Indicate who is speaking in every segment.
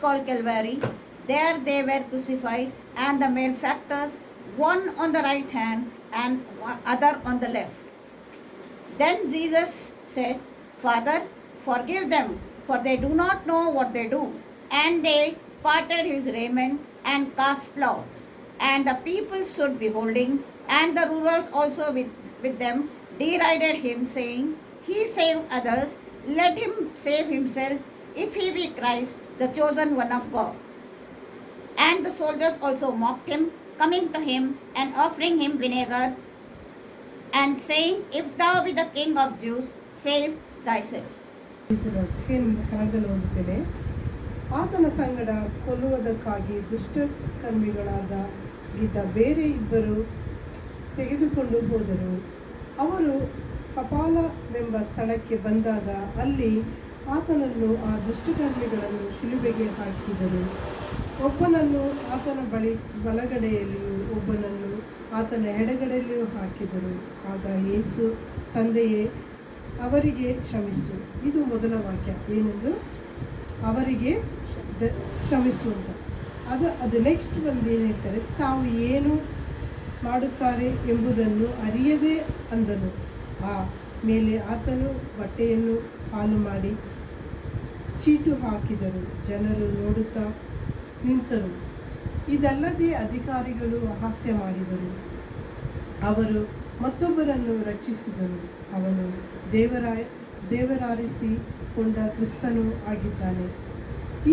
Speaker 1: called Calvary. There they were crucified, and the malefactors, one on the right hand and other on the left. Then Jesus said, Father, forgive them, for they do not know what they do. And they parted his raiment and cast lots. And the people stood beholding, and the rulers also with them derided him, saying, He saved others, let him save himself, if he be Christ, the chosen one of God. And the soldiers also mocked him, coming to him and offering him vinegar, and saying, If thou be the king of Jews, save thyself.
Speaker 2: ಕನ್ನಡದಲ್ಲಿ ಓದುತ್ತೇನೆ. ಆತನ ಸಂಗಡ ಕೊಲ್ಲುವುದಕ್ಕಾಗಿ ದುಷ್ಟಕರ್ಮಿಗಳಾದ ಬೇರೆ ಇಬ್ಬರು ತೆಗೆದುಕೊಂಡು ಹೋದರು. ಅವರು ಕಪಾಲವೆಂಬ ಸ್ಥಳಕ್ಕೆ ಬಂದಾಗ ಅಲ್ಲಿ ಆತನನ್ನು ಆ ದುಷ್ಟಕರ್ಮಿಗಳನ್ನು ಶಿಲುಬೆಗೆ ಹಾಕಿದರು. ಒಬ್ಬನನ್ನು ಆತನ ಬಲಗಡೆಯಲ್ಲಿಯೂ ಒಬ್ಬನನ್ನು ಆತನ ಎಡಗಡೆಯಲ್ಲಿಯೂ ಹಾಕಿದರು. ಆಗ ಯೇಸು, ತಂದೆಯೇ, ಅವರಿಗೆ ಕ್ಷಮಿಸು. ಇದು ಮೊದಲ ವಾಕ್ಯ, ಏನೆಂದು ಅವರಿಗೆ ಕ್ಷಮಿಸು ಅಂತ. ಅದು ನೆಕ್ಸ್ಟ್ ಒಂದು ಏನು ಹೇಳ್ತಾರೆ, ತಾವು ಏನು ಮಾಡುತ್ತಾರೆ ಎಂಬುದನ್ನು ಅರಿಯದೇ ಅಂದನು. ಆ ಮೇಲೆ ಆತನು ಬಟ್ಟೆಯನ್ನು ಹಾಲು ಮಾಡಿ ಚೀಟು ಹಾಕಿದರು. ಜನರು ನೋಡುತ್ತಾ ನಿಂತರು. ಇದಲ್ಲದೆ ಅಧಿಕಾರಿಗಳು ಹಾಸ್ಯ ಮಾಡಿದರು. ಅವರು ಮತ್ತೊಬ್ಬರನ್ನು ರಕ್ಷಿಸಿದರು. ಅವನು ದೇವರಾರಿಸಿಕೊಂಡ ಕ್ರಿಸ್ತನು ಆಗಿದ್ದಾನೆ.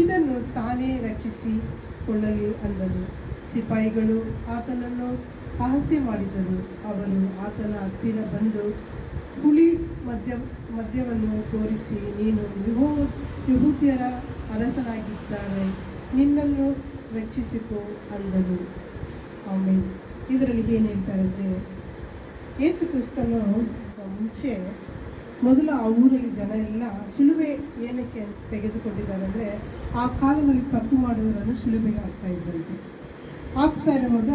Speaker 2: ಇದನ್ನು ತಾನೇ ರಕ್ಷಿಸಿಕೊಳ್ಳಲಿ ಅಂದನು. ಸಿಪಾಯಿಗಳು ಆತನನ್ನು ಹಾಸ್ಯ ಮಾಡಿದರು. ಅವನು ಆತನ ಹತ್ತಿರ ಬಂದು ಹುಳಿ ಮದ್ಯವನ್ನು ತೋರಿಸಿ, ನೀನು ಯೆಹೂದ್ಯರ ಅರಸನಾಗಿದ್ದಾರೆ, ನಿನ್ನನ್ನು ರಕ್ಷಿಸಿಕೋ ಅಂದನು. ಆಮೇಲೆ ಇದರಲ್ಲಿ ಏನು ಹೇಳ್ತಾರೆ ಅಂದರೆ, ಯೇಸು ಕ್ರಿಸ್ತನು ಮುಂಚೆ ಮೊದಲು ಆ ಊರಲ್ಲಿ ಜನ ಎಲ್ಲ ಶಿಲುಬೆ ಏನಕ್ಕೆ ತೆಗೆದುಕೊಂಡಿದ್ದಾರೆ ಅಂದರೆ, ಆ ಕಾಲದಲ್ಲಿ ತಪ್ಪು ಮಾಡುವವರನ್ನು ಶಿಲುಬೆಗೆ ಹಾಕ್ತಾ ಇರುವಾಗ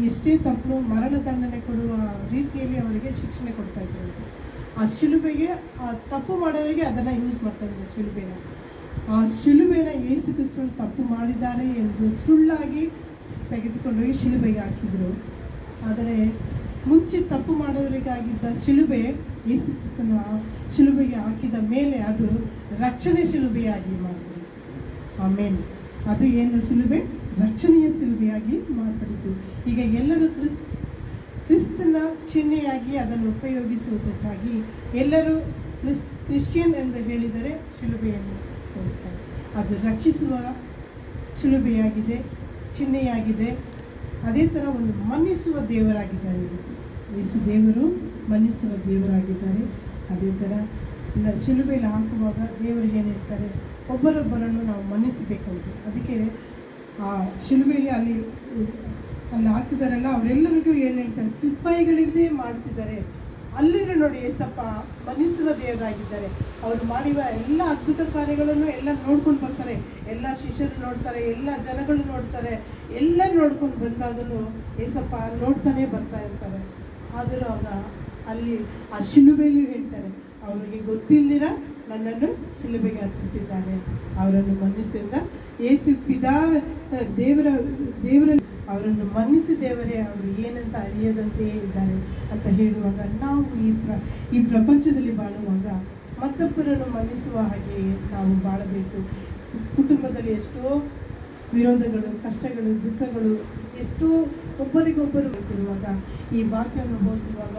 Speaker 2: ಎಷ್ಟೇ ತಪ್ಪು ಮರಣದಂಡನೆ ಕೊಡುವ ರೀತಿಯಲ್ಲಿ ಅವರಿಗೆ ಶಿಕ್ಷಣೆ ಕೊಡ್ತಾ ಇದ್ರಂತೆ. ಆ ಶಿಲುಬೆಗೆ, ಆ ತಪ್ಪು ಮಾಡೋರಿಗೆ ಅದನ್ನು ಯೂಸ್ ಮಾಡ್ತಾ ಇದ್ದಾರೆ ಶಿಲುಬೆನ. ಆ ಶಿಲುಬೆನ ಯೇಸು ಕ್ರಿಸ್ತನು ತಪ್ಪು ಮಾಡಿದ್ದಾರೆ ಎಂದು ಸುಳ್ಳಾಗಿ ತೆಗೆದುಕೊಂಡೋಗಿ ಶಿಲುಬೆಗೆ ಹಾಕಿದರು. ಆದರೆ ಮುಂಚೆ ತಪ್ಪು ಮಾಡೋರಿಗಾಗಿದ್ದ ಶಿಲುಬೆ ಯೇಸು ಕ್ರಿಸ್ತನು ಶಿಲುಬೆಗೆ ಹಾಕಿದ ಮೇಲೆ ಅದು ರಕ್ಷಣೆ ಶಿಲುಬೆಯಾಗಿ ಮಾರ್ಪಡಿಸಿತು. ಆಮೇಲೆ ಅದು ಏನು ಶಿಲುಬೆ? ರಕ್ಷಣೆಯ ಶಿಲುಬೆಯಾಗಿ ಮಾರ್ಪಡಿತು. ಈಗ ಎಲ್ಲರೂ ಕ್ರಿಸ್ತನ ಚಿಹ್ನೆಯಾಗಿ ಅದನ್ನು ಉಪಯೋಗಿಸುವುದಕ್ಕಾಗಿ ಎಲ್ಲರೂ ಕ್ರಿಶ್ಚಿಯನ್ ಎಂದು ಹೇಳಿದರೆ ಶಿಲುಬೆಯನ್ನು ತೋರಿಸ್ತಾರೆ. ಅದು ರಕ್ಷಿಸುವ ಶಿಲುಬೆಯಾಗಿದೆ, ಚಿಹ್ನೆಯಾಗಿದೆ. ಅದೇ ಥರ ಒಂದು ಮನ್ನಿಸುವ ದೇವರಾಗಿದ್ದಾರೆ ಯೇಸು ದೇವರು, ಮನ್ನಿಸುವ ದೇವರಾಗಿದ್ದಾರೆ. ಅದೇ ಥರ ಶಿಲುಬೆಯಲ್ಲಿ ಹಾಕುವಾಗ ದೇವರಿಗೆ ಏನು ಹೇಳ್ತಾರೆ, ಒಬ್ಬರೊಬ್ಬರನ್ನು ನಾವು ಮನ್ನಿಸಬೇಕಂತೆ. ಅದಕ್ಕೆ ಆ ಶಿಲುಬೆಯಲ್ಲಿ ಅಲ್ಲಿ ಹಾಕಿದಾರಲ್ಲ, ಅವರೆಲ್ಲರಿಗೂ ಏನು ಹೇಳ್ತಾರೆ, ಸಿಪಾಯಿಗಳಿದ್ದೇ ಮಾಡ್ತಿದ್ದಾರೆ. ಅಲ್ಲಿನೂ ನೋಡಿ ಏಸಪ್ಪ ಮನ್ನಿಸುವ ದೇವರಾಗಿದ್ದಾರೆ. ಅವರು ಮಾಡಿವ ಎಲ್ಲ ಅದ್ಭುತ ಕಾರ್ಯಗಳನ್ನು ಎಲ್ಲ ನೋಡ್ಕೊಂಡು ಬರ್ತಾರೆ. ಎಲ್ಲ ಶಿಷ್ಯರು ನೋಡ್ತಾರೆ, ಎಲ್ಲ ಜನಗಳು ನೋಡ್ತಾರೆ. ಎಲ್ಲ ನೋಡ್ಕೊಂಡು ಬಂದಾಗಲೂ ಏಸಪ್ಪ ನೋಡ್ತಾನೆ ಬರ್ತಾ ಇರ್ತಾರೆ. ಆದರೂ ಆಗ ಅಲ್ಲಿ ಆ ಶಿಲುಬೆಯಲ್ಲಿ ಹೇಳ್ತಾರೆ, ಅವರಿಗೆ ಗೊತ್ತಿಲ್ದಿರ ನನ್ನನ್ನು ಶಿಲುಬೆಗೆ ಹತ್ತಿಸಿದ್ದಾರೆ, ಅವರನ್ನು ಮನ್ನಿಸಿದ ಯೇಸು ದೇವರ ಅವರನ್ನು ಮನ್ನಿಸಿ ದೇವರೇ, ಅವರು ಏನಂತ ಅರಿಯದಂತೆಯೇ ಇದ್ದಾರೆ ಅಂತ ಹೇಳುವಾಗ, ನಾವು ಈ ಪ್ರಪಂಚದಲ್ಲಿ ಬಾಳುವಾಗ ಮತ್ತೊಬ್ಬರನ್ನು ಮನ್ನಿಸುವ ಹಾಗೆ ನಾವು ಬಾಳಬೇಕು. ಕುಟುಂಬದಲ್ಲಿ ಎಷ್ಟೋ ವಿರೋಧಗಳು, ಕಷ್ಟಗಳು, ದುಃಖಗಳು, ಎಷ್ಟೋ ಒಬ್ಬರಿಗೊಬ್ಬರು ಇರುವಾಗ ಈ ವಾಕ್ಯವನ್ನು ಓದುವಾಗ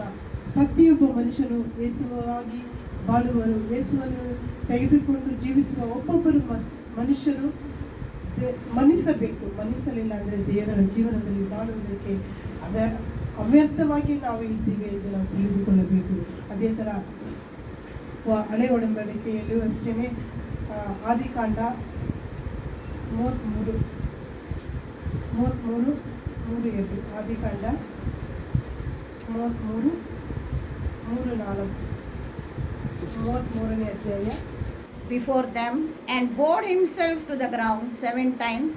Speaker 2: ಪ್ರತಿಯೊಬ್ಬ ಮನುಷ್ಯನು ಯೇಸುವಾಗಿ ಬಾಳುವರು, ಯೇಸುವನ್ನು ತೆಗೆದುಕೊಂಡು ಜೀವಿಸುವ ಒಬ್ಬೊಬ್ಬರು ಮನುಷ್ಯರು ಮನ್ನಿಸಬೇಕು. ಮನ್ನಿಸಲಿಲ್ಲ ಅಂದರೆ ದೇವರ ಜೀವನದಲ್ಲಿ ಬಾಳುವುದಕ್ಕೆ ಅವ್ಯರ್ಥವಾಗಿ ನಾವು ಇದ್ದೀವಿ ಎಂದು ನಾವು ತಿಳಿದುಕೊಳ್ಳಬೇಕು. ಅದೇ ಥರ ಹಳೆ ಒಡಂಬಡಿಕೆಯಲ್ಲೂ ಅಷ್ಟೇ ಆದಿಕಾಂಡ 33:3 ಆದಿಕಾಂಡ 33:4 ಅಧ್ಯಾಯ.
Speaker 1: Before them, and bowed himself to the ground 7 times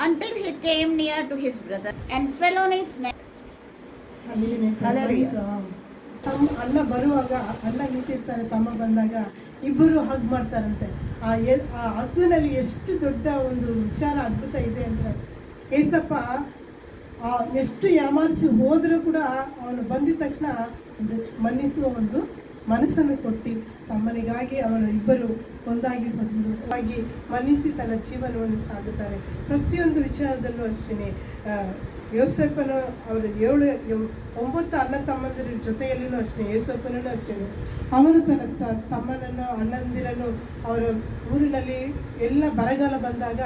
Speaker 1: until he came near to his brother and fell on his neck.
Speaker 2: ಅಣ್ಣ ಬರುವಾಗ, ಅಣ್ಣ ನಿಂತಿರ್ತಾರೆ, ತಮ್ಮ ಬಂದಾಗ ಇಬ್ಬರು ಹಗ್ ಮಾಡ್ತಾರಂತೆ. ಆ ಹಗ್ಗಿನಲ್ಲಿ ಎಷ್ಟು ದೊಡ್ಡ ಒಂದು ವಿಚಾರ ಅದ್ಭುತ ಇದೆ ಅಂದರೆ, ಏಸಪ್ಪ ಎಷ್ಟು ಯಾಮಾರಿಸಿ ಹೋದರೂ ಕೂಡ ಅವನು ಬಂದಿದ ತಕ್ಷಣ ಒಂದು ಮನ್ನಿಸುವ ಒಂದು ಮನಸ್ಸನ್ನು ಕೊಟ್ಟು ತಮ್ಮನಿಗಾಗಿ ಅವನು ಇಬ್ಬರು ಒಂದಾಗಿ ಬಂದು ಆಗಿ ಮನ್ನಿಸಿ ತನ್ನ ಜೀವನವನ್ನು ಸಾಗುತ್ತಾರೆ. ಪ್ರತಿಯೊಂದು ವಿಚಾರದಲ್ಲೂ ಅಷ್ಟೇ ಯೋಸೇಫನು ಅವರು 9 ಅಣ್ಣ ತಮ್ಮಂದಿರ ಜೊತೆಯಲ್ಲೂ ಅಷ್ಟೇ, ಯೋಸೇಫನೂ ಅಷ್ಟೇ ಅವನು ತನ್ನ ತಮ್ಮನನ್ನು ಅಣ್ಣಂದಿರನ್ನು ಅವರ ಊರಿನಲ್ಲಿ ಎಲ್ಲ ಬರಗಾಲ ಬಂದಾಗ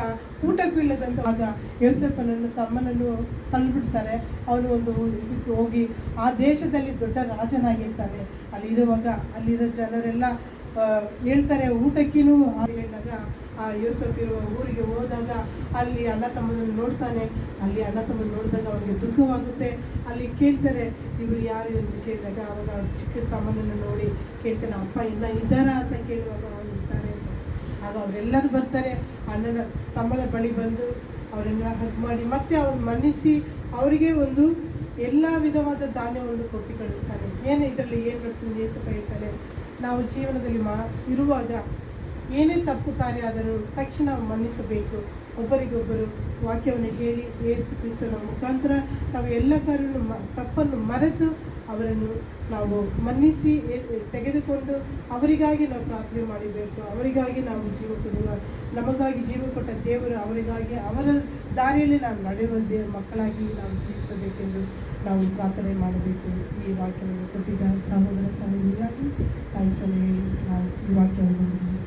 Speaker 2: ಊಟಕ್ಕೂ ಇಲ್ಲದಂತಾಗ ಯೋಸೇಫನನ್ನು ತಮ್ಮನನ್ನು ತಳ್ಳಿಬಿಡ್ತಾರೆ. ಅವನು ಒಂದು ಇದಕ್ಕೆ ಹೋಗಿ ಆ ದೇಶದಲ್ಲಿ ದೊಡ್ಡ ರಾಜನಾಗಿರ್ತಾನೆ. ಅಲ್ಲಿರುವಾಗ ಅಲ್ಲಿರೋ ಜನರೆಲ್ಲ ಹೇಳ್ತಾರೆ ಊಟಕ್ಕೇನು ಹೇಳಿದಾಗ ಆ ಯೋಸೇಫ್ ಇರುವ ಊರಿಗೆ ಹೋದಾಗ ಅಲ್ಲಿ ಅಣ್ಣ ತಮ್ಮನನ್ನು ನೋಡ್ತಾನೆ. ಅಲ್ಲಿ ಅಣ್ಣ ತಮ್ಮನ ನೋಡಿದಾಗ ಅವನಿಗೆ ದುಃಖವಾಗುತ್ತೆ. ಅಲ್ಲಿ ಕೇಳ್ತಾರೆ ಇವರು ಯಾರು ಅಂತ ಕೇಳಿದಾಗ ಅವಾಗ ಅವ್ರ ಚಿಕ್ಕ ತಮ್ಮನನ್ನು ನೋಡಿ ಕೇಳ್ತಾನೆ, ಅಪ್ಪ ಇಲ್ಲ ಇದ್ದಾರಾ ಅಂತ ಕೇಳುವಾಗ ಅವನು ಇರ್ತಾರೆ ಅಂತ. ಆಗ ಅವರೆಲ್ಲರೂ ಬರ್ತಾರೆ, ಅಣ್ಣನ ತಮ್ಮನ ಬಳಿ ಬಂದು ಅವರೆಲ್ಲ ಹಗ್ ಮಾಡಿ ಮತ್ತೆ ಅವ್ರು ಮನ್ನಿಸಿ ಅವರಿಗೆ ಒಂದು ಎಲ್ಲ ವಿಧವಾದ ಧಾನ್ಯವನ್ನು ಕೊಟ್ಟು ಕಳಿಸ್ತಾನೆ. ಏನು ಇದರಲ್ಲಿ ಏನು ಮಾಡ್ತೀನಿ ಯೇಸಪ್ಪ ಹೇಳ್ತಾರೆ, ನಾವು ಜೀವನದಲ್ಲಿ ಇರುವಾಗ ಏನೇ ತಪ್ಪು ಕಾರ್ಯ ಆದರೂ ತಕ್ಷಣ ಮನ್ನಿಸಬೇಕು. ಒಬ್ಬರಿಗೊಬ್ಬರು ವಾಕ್ಯವನ್ನು ಹೇಳಿ ಯೇಸು ಕ್ರಿಸ್ತನ ಮುಖಾಂತರ ನಾವು ಎಲ್ಲ ಕಾರ್ಯವನ್ನು ತಪ್ಪನ್ನು ಮರೆತು ಅವರನ್ನು ನಾವು ಮನ್ನಿಸಿ ತೆಗೆದುಕೊಂಡು ಅವರಿಗಾಗಿ ನಾವು ಪ್ರಾರ್ಥನೆ ಮಾಡಬೇಕು. ಅವರಿಗಾಗಿ ನಾವು ಜೀವ ಕೊಡುವ, ನಮಗಾಗಿ ಜೀವ ಕೊಟ್ಟ ದೇವರು ಅವರಿಗಾಗಿ ಅವರ ದಾರಿಯಲ್ಲಿ ನಾವು ನಡೆಯುವ ಮಕ್ಕಳಾಗಿ ನಾವು ಜೀವಿಸಬೇಕೆಂದು ನಾವು ಪ್ರಾರ್ಥನೆ ಮಾಡಬೇಕು. ಈ ವಾಕ್ಯವನ್ನು ಕೊಟ್ಟಿದ್ದ ಸಹೋದರ ಸಹೋದರಿಯಾಗಿ ಥ್ಯಾಂಕ್ಸ್ ಅನ್ನು ಹೇಳಿ ನಾವು ಈ ವಾಕ್ಯವನ್ನು ಮುಗಿಸುತ್ತೇವೆ.